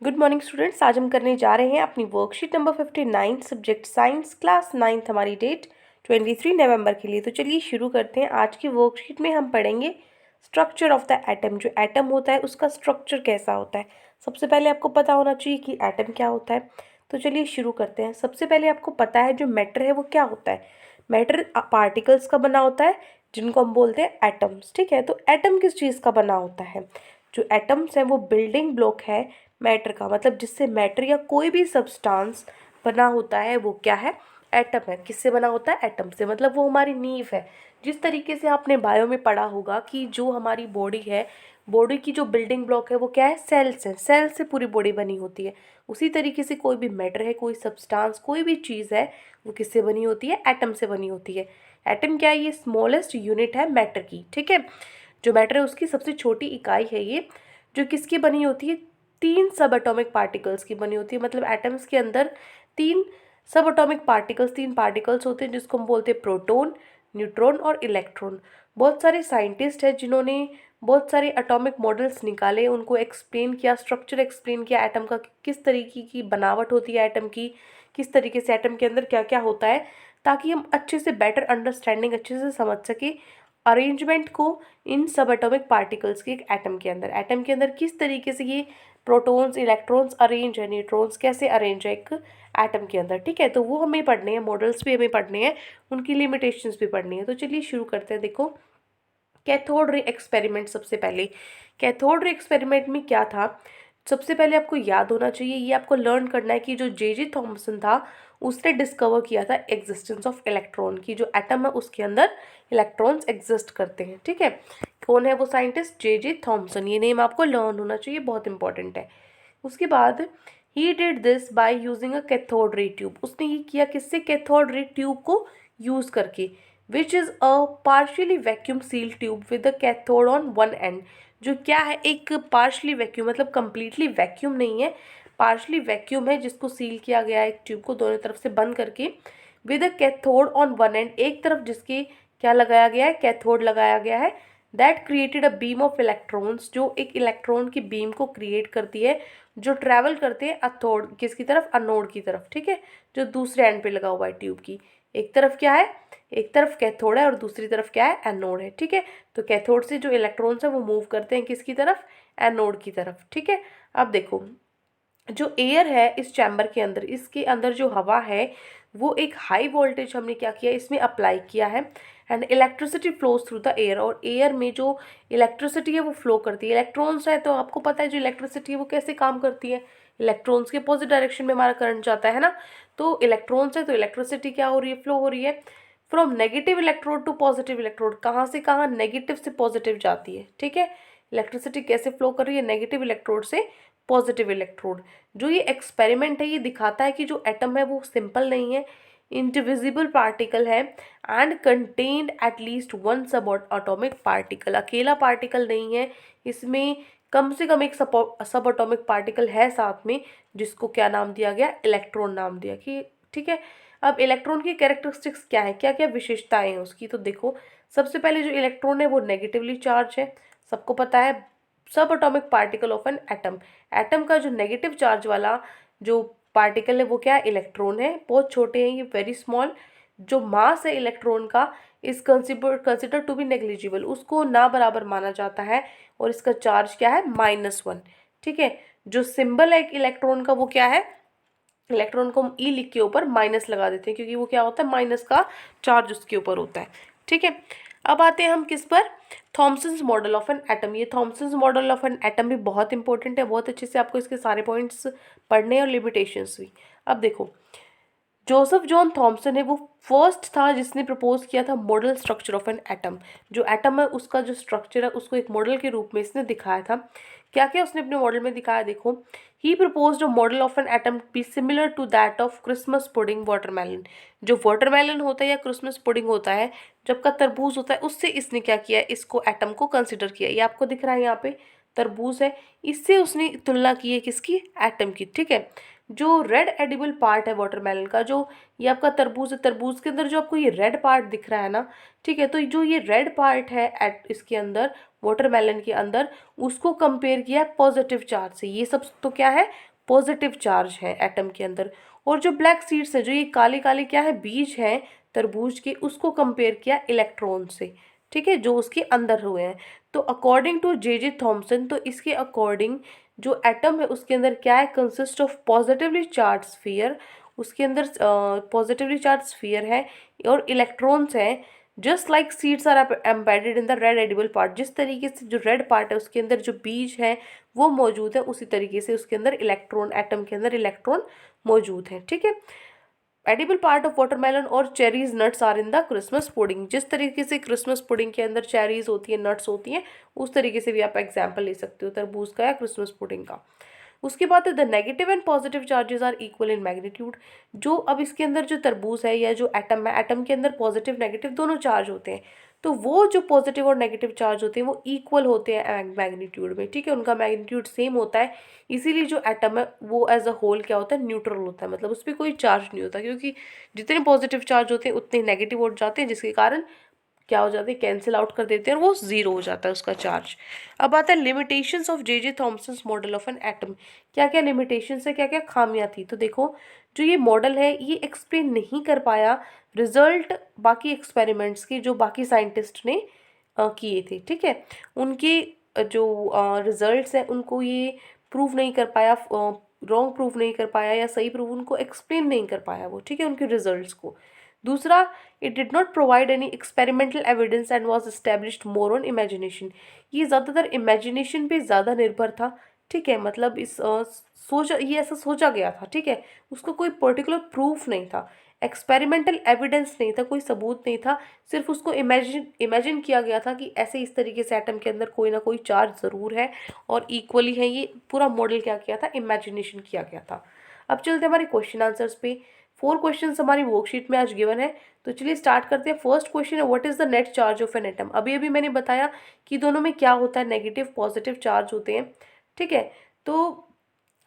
Good morning students. आज हम करने जा रहे हैं अपनी worksheet number 59 subject science class 9th। हमारी डेट 23 नवंबर के लिए। तो चलिए शुरू करते हैं। आज की वर्कशीट में हम पढ़ेंगे स्ट्रक्चर ऑफ द एटम। जो एटम होता है उसका स्ट्रक्चर कैसा होता है। सबसे पहले आपको पता होना चाहिए कि एटम क्या होता है। तो चलिए शुरू करते हैं। सबसे पहले आपको पता है जो मैटर है वो क्या होता है। मैटर पार्टिकल्स का बना होता है जिनको हम बोलते हैं एटम्स। ठीक है, तो एटम किस चीज़ का बना होता है। जो एटम्स हैं वो बिल्डिंग ब्लॉक है मैटर का। मतलब जिससे मैटर या कोई भी सब्सटेंस बना होता है वो क्या है, एटम है। किससे बना होता है, एटम से। मतलब वो हमारी नींव है। जिस तरीके से आपने बायो में पढ़ा होगा कि जो हमारी बॉडी है, बॉडी की जो बिल्डिंग ब्लॉक है वो क्या है, सेल्स है। सेल से पूरी बॉडी बनी होती है। उसी तरीके से कोई भी मैटर है, कोई सब्सटेंस, कोई भी चीज़ है, वो किससे बनी होती है, एटम से बनी होती है। एटम क्या है, ये स्मॉलेस्ट यूनिट है मैटर की। ठीक है, जो मैटर है उसकी सबसे छोटी इकाई है ये, जो किसकी बनी होती है, 3 सब एटॉमिक पार्टिकल्स की बनी होती है। मतलब एटम्स के अंदर 3 सब एटॉमिक पार्टिकल्स, 3 पार्टिकल्स होते हैं जिसको हम बोलते हैं प्रोटॉन, न्यूट्रॉन और इलेक्ट्रॉन। बहुत सारे साइंटिस्ट हैं जिन्होंने बहुत सारे एटॉमिक मॉडल्स निकाले, उनको एक्सप्लेन किया, स्ट्रक्चर एक्सप्लेन किया एटम का, किस तरीके की बनावट होती है एटम की, किस तरीके से एटम के अंदर क्या क्या होता है, ताकि हम अच्छे से बेटर अंडरस्टैंडिंग अच्छे से समझ सके अरेंजमेंट को इन सब एटॉमिक पार्टिकल्स के एक एटम के अंदर किस तरीके से ये प्रोटॉन्स इलेक्ट्रॉन्स अरेंज है, न्यूट्रॉन्स कैसे अरेंज है एक एटम के अंदर। ठीक है, तो वो हमें पढ़ने हैं, मॉडल्स भी हमें पढ़ने हैं, उनकी लिमिटेशंस भी पढ़नी है। तो चलिए शुरू करते हैं। देखो, कैथोड रे एक्सपेरिमेंट। सबसे पहले कैथोड रे एक्सपेरिमेंट में क्या था, सबसे पहले आपको याद होना चाहिए, ये आपको लर्न करना है कि जो जे थॉमसन था उसने डिस्कवर किया था एग्जिस्टेंस ऑफ इलेक्ट्रॉन की। जो एटम है उसके अंदर इलेक्ट्रॉन्स एग्जिस्ट करते हैं। ठीक है, कौन है वो साइंटिस्ट, जे थॉमसन। ये नेम आपको लर्न होना चाहिए, बहुत इंपॉर्टेंट है। उसके बाद he did this by using a cathode ray tube. उसने ये किया किससे, कैथोड रे ट्यूब को यूज करके, which is a partially vacuum seal tube with a cathode on one and. जो क्या है, एक पार्शली वैक्यूम, मतलब कंप्लीटली वैक्यूम नहीं है, पार्शली वैक्यूम है, जिसको सील किया गया है एक ट्यूब को दोनों तरफ से बंद करके, with a cathode on one and, एक तरफ जिसके क्या लगाया गया है, कैथोड लगाया गया है। That created a beam of electrons, जो एक इलेक्ट्रॉन की बीम को क्रिएट करती है, जो ट्रैवल करते हैं अथोड किसकी तरफ, अनोड की तरफ। ठीक है, जो दूसरे एंड पे लगा हुआ है ट्यूब की। एक तरफ क्या है, एक तरफ कैथोड है और दूसरी तरफ क्या है, एनोड है। ठीक है, तो कैथोड से जो इलेक्ट्रॉन्स है वो मूव करते हैं किसकी तरफ, एनोड की तरफ। ठीक है, अब देखो, जो एयर है इस चैम्बर के अंदर, इसके अंदर जो हवा है वो एक हाई वोल्टेज हमने क्या किया, इसमें अप्लाई किया है, and electricity flows through the air. और एयर में जो इलेक्ट्रिसिटी है वो फ्लो करती है। इलेक्ट्रॉन्स है तो आपको पता है जो इलेक्ट्रिसिटी है वो कैसे काम करती है, इलेक्ट्रॉन्स के अपोजिट डायरेक्शन में हमारा करंट जाता है ना। तो इलेक्ट्रॉन्स है तो इलेक्ट्रिसिटी क्या हो रही है, फ्लो हो रही है from negative electrode to positive electrode. कहाँ से कहाँ, नेगेटिव से पॉजिटिव जाती है। ठीक है, इलेक्ट्रिसिटी कैसे फ्लो कर रही है, नेगेटिव इलेक्ट्रोड से पॉजिटिव इलेक्ट्रोड। जो ये एक्सपेरिमेंट है ये दिखाता है कि जो एटम है वो सिंपल नहीं है, इंडिविजिबल पार्टिकल है, एंड कंटेन्ड एटलीस्ट वन सब एटॉमिक पार्टिकल। अकेला पार्टिकल नहीं है, इसमें कम से कम एक सब एटॉमिक पार्टिकल है साथ में, जिसको क्या नाम दिया गया, इलेक्ट्रॉन नाम दिया कि। ठीक है, अब इलेक्ट्रॉन की कैरेक्टरिस्टिक्स क्या है, क्या क्या विशेषताएं हैं उसकी। तो देखो, सबसे पहले जो इलेक्ट्रॉन है वो नेगेटिवली चार्ज है, सबको पता है, सब atomic particle of an atom. Atom का जो नेगेटिव चार्ज वाला जो पार्टिकल है वो क्या है, इलेक्ट्रॉन है। बहुत छोटे हैं ये, वेरी स्मॉल। जो मास है इलेक्ट्रॉन का is consider to be negligible, उसको ना बराबर माना जाता है, और इसका चार्ज क्या है, -1। ठीक है, जो सिंबल है इलेक्ट्रॉन का वो क्या है, इलेक्ट्रॉन को हम ई लिख के ऊपर माइनस लगा देते हैं, क्योंकि वो क्या होता है, माइनस का चार्ज उसके ऊपर होता है। ठीक है, अब आते हैं हम किस पर, Thomson's model of an atom. ये Thomson's model of an atom भी बहुत इंपॉर्टेंट है, बहुत अच्छे से आपको इसके सारे पॉइंट्स पढ़ने हैं और लिमिटेशंस भी। अब देखो, जोसेफ जॉन थॉमसन है वो फर्स्ट था जिसने प्रपोज किया था model structure of an atom. जो एटम है उसका जो स्ट्रक्चर है उसको एक मॉडल के रूप में इसने दिखाया था। क्या क्या उसने अपने मॉडल में दिखाया, देखो, he proposed a model of an atom be similar to that of Christmas pudding watermelon. जो वाटरमेलन होता है या क्रिसमस पुडिंग होता है, जब का तरबूज होता है, उससे इसने क्या किया, इसको एटम को कंसिडर किया। ये आपको दिख रहा है यहाँ पे तरबूज है, इससे उसने तुलना की है किसकी, एटम की। ठीक है, जो रेड एडिबल पार्ट है वाटरमेलन का, जो ये आपका तरबूज है, तरबूज के अंदर जो आपको ये रेड पार्ट दिख रहा है ना, ठीक है, तो जो ये रेड पार्ट है एट इसके अंदर, वाटरमेलन के अंदर, उसको कंपेयर किया है पॉजिटिव चार्ज से। ये सब तो क्या है, पॉजिटिव चार्ज है एटम के अंदर। और जो ब्लैक सीड्स है, जो ये काले काले क्या है, बीज हैं तरबूज के, उसको कंपेयर किया इलेक्ट्रॉन से, ठीक है, जो उसके अंदर हुए हैं। तो अकॉर्डिंग टू जे थॉम्सन, तो इसके अकॉर्डिंग जो एटम है उसके अंदर क्या है, consist of positively charge sphere, उसके अंदर पॉजिटिवली चार्ज स्फीयर है और इलेक्ट्रॉन्स हैं। Just like seeds are embedded in the red edible part, जिस तरीके से जो रेड पार्ट है उसके अंदर जो बीज है वो मौजूद है, उसी तरीके से उसके अंदर इलेक्ट्रॉन, एटम के अंदर इलेक्ट्रॉन मौजूद है, ठीक है। एडिबल पार्ट ऑफ वाटरमेलन और cherries nuts are in the Christmas pudding, जिस तरीके से क्रिसमस पुडिंग के अंदर चेरीज होती है, नट्स होती हैं, उस तरीके से भी आप एग्जाम्पल ले सकते हो तरबूज का या क्रिसमस पुडिंग का। उसके बाद the negative and positive charges are equal in magnitude. जो अब इसके अंदर जो तरबूज है या जो एटम है, एटम के अंदर पॉजिटिव नेगेटिव दोनों चार्ज होते हैं, तो वो जो पॉजिटिव और नेगेटिव चार्ज होते हैं वो इक्वल होते हैं मैग्नीट्यूड में, ठीक है, उनका मैग्नीट्यूड सेम होता है। इसीलिए जो एटम है वो एज अ होल क्या होता है, न्यूट्रल होता है, मतलब उस पर कोई चार्ज नहीं होता, क्योंकि जितने पॉजिटिव चार्ज होते हैं उतने नेगेटिव हो जाते हैं, जिसके कारण क्या हो जाते हैं, कैंसिल आउट कर देते हैं और वो जीरो हो जाता है उसका चार्ज। अब आता है limitations of J Thomson's model of an atom. क्या क्या लिमिटेशंस है, क्या क्या खामियां थी, तो देखो जो ये मॉडल है ये एक्सप्लेन नहीं कर पाया रिजल्ट बाकी एक्सपेरिमेंट्स के जो बाकी साइंटिस्ट ने किए थे, ठीक है, उनके जो रिजल्ट्स हैं उनको ये प्रूव नहीं कर पाया, रॉन्ग प्रूव नहीं कर पाया या सही प्रूव उनको एक्सप्लेन नहीं कर पाया वो, ठीक है, उनके रिजल्ट्स को। दूसरा, it did not provide any experimental evidence and was established more on imagination. ये ज़्यादातर इमेजिनेशन पे ज़्यादा निर्भर था, ठीक है, मतलब इस सोचा, ये ऐसा सोचा गया था, ठीक है, उसका कोई पर्टिकुलर प्रूफ नहीं था, एक्सपेरिमेंटल एविडेंस नहीं था, कोई सबूत नहीं था, सिर्फ उसको इमेजिन किया गया था कि ऐसे इस तरीके से एटम के अंदर कोई ना कोई चार्ज ज़रूर है और इक्वली है। ये पूरा मॉडल क्या किया था, इमेजिनेशन किया गया था। अब चलते हमारे क्वेश्चन आंसर्स पे। 4 क्वेश्चन हमारी वर्कशीट में आज गिवन है, तो चलिए स्टार्ट करते हैं। फर्स्ट क्वेश्चन है, what is the net charge of an atom. अभी अभी मैंने बताया कि दोनों में क्या होता है, नेगेटिव पॉजिटिव चार्ज होते हैं, ठीक है। तो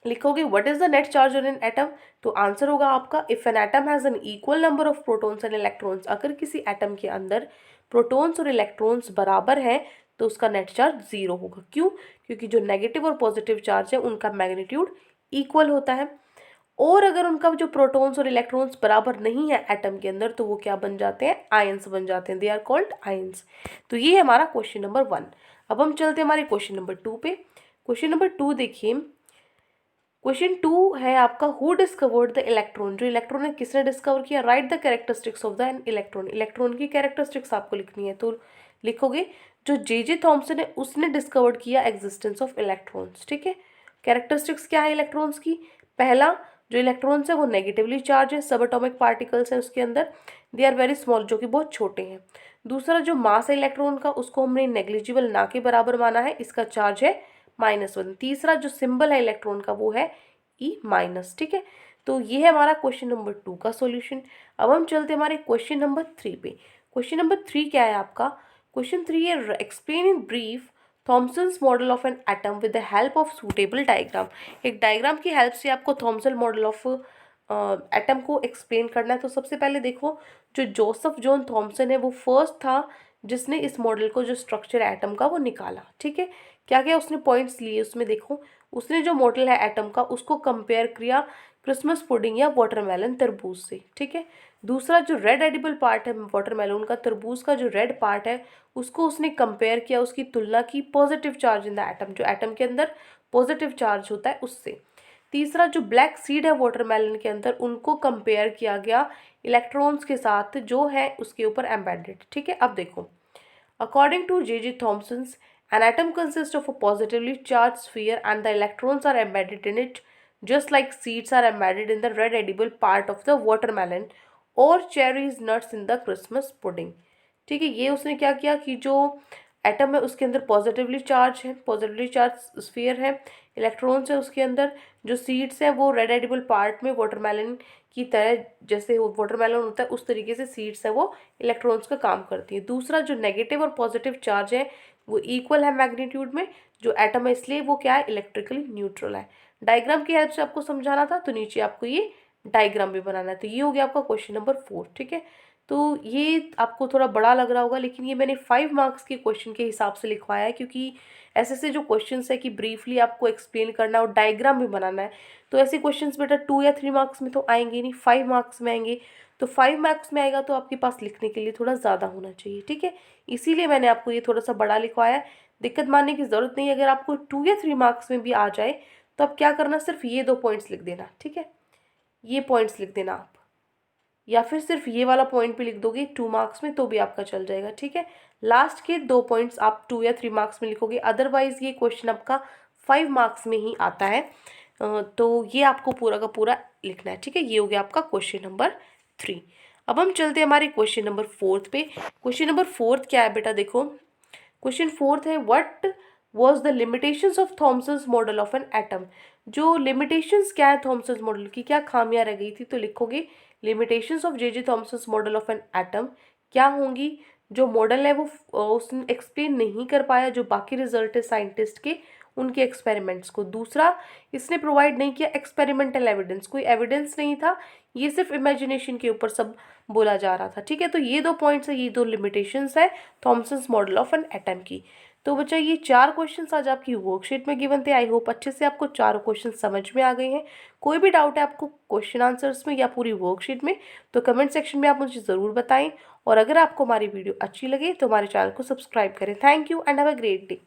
लिखोगे what is the net charge on an atom, तो आंसर होगा आपका if an atom has an equal number of protons and electrons. अगर किसी एटम के अंदर प्रोटॉन्स और इलेक्ट्रॉन्स बराबर हैं तो उसका नेट चार्ज 0 होगा। क्यों? क्योंकि जो नेगेटिव और पॉजिटिव चार्ज है उनका मैग्नीट्यूड इक्वल होता है। और अगर उनका जो प्रोटॉन्स और इलेक्ट्रॉन्स बराबर नहीं है एटम के अंदर तो वो क्या बन जाते हैं, आयंस बन जाते हैं, दे आर कॉल्ड आयंस। तो ये है हमारा क्वेश्चन नंबर 1। अब हम चलते हैं हमारे क्वेश्चन नंबर 2 पे। क्वेश्चन नंबर 2 देखिए, क्वेश्चन 2 है आपका, हु डिस्कवर्ड द इलेक्ट्रॉन। जो इलेक्ट्रॉन है किसने डिस्कवर किया, right the characteristics of the electron. Electron की कैरेक्टरिस्टिक्स आपको लिखनी है, तो लिखोगे जो जे थॉम्सन है उसने डिस्कवर्ड किया एग्जिस्टेंस ऑफ इलेक्ट्रॉन्स, ठीक है। कैरेक्टरिस्टिक्स क्या है इलेक्ट्रॉन्स की, पहला जो इलेक्ट्रॉन्स है वो नेगेटिवली चार्ज है, सब एटॉमिक पार्टिकल्स हैं उसके अंदर, दे आर वेरी स्मॉल, जो कि बहुत छोटे हैं। दूसरा जो मास है इलेक्ट्रॉन का उसको हमने नेग्लिजिबल ना के बराबर माना है, इसका चार्ज है -1। तीसरा जो सिंबल है इलेक्ट्रॉन का वो है E-, ठीक है। तो ये है हमारा क्वेश्चन नंबर 2 का सॉल्यूशन। अब हम चलते हैं हमारे क्वेश्चन नंबर 3 पे। क्वेश्चन नंबर 3 क्या है आपका, क्वेश्चन 3 है, explain in brief Thomson's model of an atom with the help of suitable diagram. एक डायग्राम की हेल्प से आपको थॉम्सन मॉडल ऑफ एटम को एक्सप्लेन करना है। तो सबसे पहले देखो, जो जोसेफ जॉन थॉम्सन है वो फर्स्ट था जिसने इस मॉडल को, जो स्ट्रक्चर एटम का, वो निकाला, ठीक है। क्या क्या उसने पॉइंट्स लिए उसमें देखो, उसने जो मॉडल है एटम का उसको कंपेयर किया क्रिसमस पुडिंग या वाटरमेलन तरबूज से, ठीक है। दूसरा जो रेड एडिबल पार्ट है वाटरमेलन का, तरबूज का जो रेड पार्ट है उसको उसने कंपेयर किया, उसकी तुलना की positive charge in the atom, जो एटम के अंदर पॉजिटिव चार्ज होता है उससे। तीसरा जो ब्लैक सीड है वाटरमेलन के अंदर उनको कंपेयर किया गया इलेक्ट्रॉन्स के साथ जो है उसके ऊपर एम्बेडेड, ठीक है। अब देखो, according to J Thomson's, an atom consists of a positively charged sphere and the electrons are embedded in it, just like seeds are embedded in the red edible part of the watermelon or cherries nuts in the Christmas pudding, ठीक है। ये उसने क्या किया कि जो atom है उसके अंदर पॉजिटिवली चार्ज है, पॉजिटिवली चार्ज स्फीयर है, इलेक्ट्रॉन्स है उसके अंदर, जो सीड्स है वो रेड एडिबल पार्ट में वाटरमेलन की तरह, जैसे वाटरमेलन होता है उस तरीके से सीड्स है वो इलेक्ट्रॉन्स का काम करती है। दूसरा जो नेगेटिव और पॉजिटिव चार्ज है वो इक्वल है मैग्नीट्यूड में, जो एटम है इसलिए वो क्या है, इलेक्ट्रिकली न्यूट्रल है। डायग्राम की हेल्प से आपको समझाना था, तो नीचे आपको ये डायग्राम भी बनाना है। तो ये हो गया आपका क्वेश्चन नंबर 4, ठीक है। तो ये आपको थोड़ा बड़ा लग रहा होगा, लेकिन ये मैंने 5 मार्क्स के क्वेश्चन के हिसाब से लिखवाया है, क्योंकि ऐसे जो क्वेश्चंस है कि ब्रीफली आपको एक्सप्लेन करना है और डायग्राम भी बनाना है, तो ऐसे क्वेश्चंस बेटा 2 या 3 मार्क्स में तो आएंगे नहीं, 5 मार्क्स में आएंगे। तो 5 मार्क्स में आएगा तो आपके पास लिखने के लिए थोड़ा ज़्यादा होना चाहिए, ठीक है। इसीलिए मैंने आपको ये थोड़ा सा बड़ा लिखवाया है। दिक्कत मानने की ज़रूरत नहीं है, अगर आपको 2 या 3 मार्क्स में भी आ जाए तो आप क्या करना, सिर्फ ये 2 पॉइंट्स लिख देना, ठीक है। ये पॉइंट्स लिख देना आप, या फिर सिर्फ ये वाला पॉइंट भी लिख दोगे 2 मार्क्स में तो भी आपका चल जाएगा, ठीक है। लास्ट के 2 पॉइंट्स आप 2 या 3 मार्क्स में लिखोगे, अदरवाइज ये क्वेश्चन आपका 5 मार्क्स में ही आता है। तो ये आपको पूरा का पूरा लिखना है, ठीक है। ये हो गया आपका क्वेश्चन नंबर 3। अब हम चलते हैं हमारे क्वेश्चन नंबर 4 पे। क्वेश्चन नंबर 4 क्या है बेटा, देखो क्वेश्चन 4 है, what was the limitations of Thomson's model of an atom. जो लिमिटेशंस क्या है थॉमसन्स मॉडल की, क्या खामियां रह गई थी, तो लिखोगे limitations of J Thomson's model of an atom क्या होंगी। जो मॉडल है वो उसने एक्सप्लेन नहीं कर पाया जो बाकी रिजल्ट है साइंटिस्ट के उनके एक्सपेरिमेंट्स को। दूसरा, इसने प्रोवाइड नहीं किया एक्सपेरिमेंटल एविडेंस, कोई एविडेंस नहीं था, ये सिर्फ इमेजिनेशन के ऊपर सब बोला जा रहा था, ठीक है। तो ये 2 पॉइंट्स है, ये 2 लिमिटेशंस है Thomson's model of an atom की। तो बच्चा ये 4 क्वेश्चंस आज आपकी वर्कशीट में गिवन थे। आई होप अच्छे से आपको 4 क्वेश्चन समझ में आ गए हैं। कोई भी डाउट है आपको क्वेश्चन आंसर्स में या पूरी वर्कशीट में, तो कमेंट सेक्शन में आप मुझे ज़रूर बताएं। और अगर आपको हमारी वीडियो अच्छी लगे तो हमारे चैनल को सब्सक्राइब करें। Thank you and have a great day.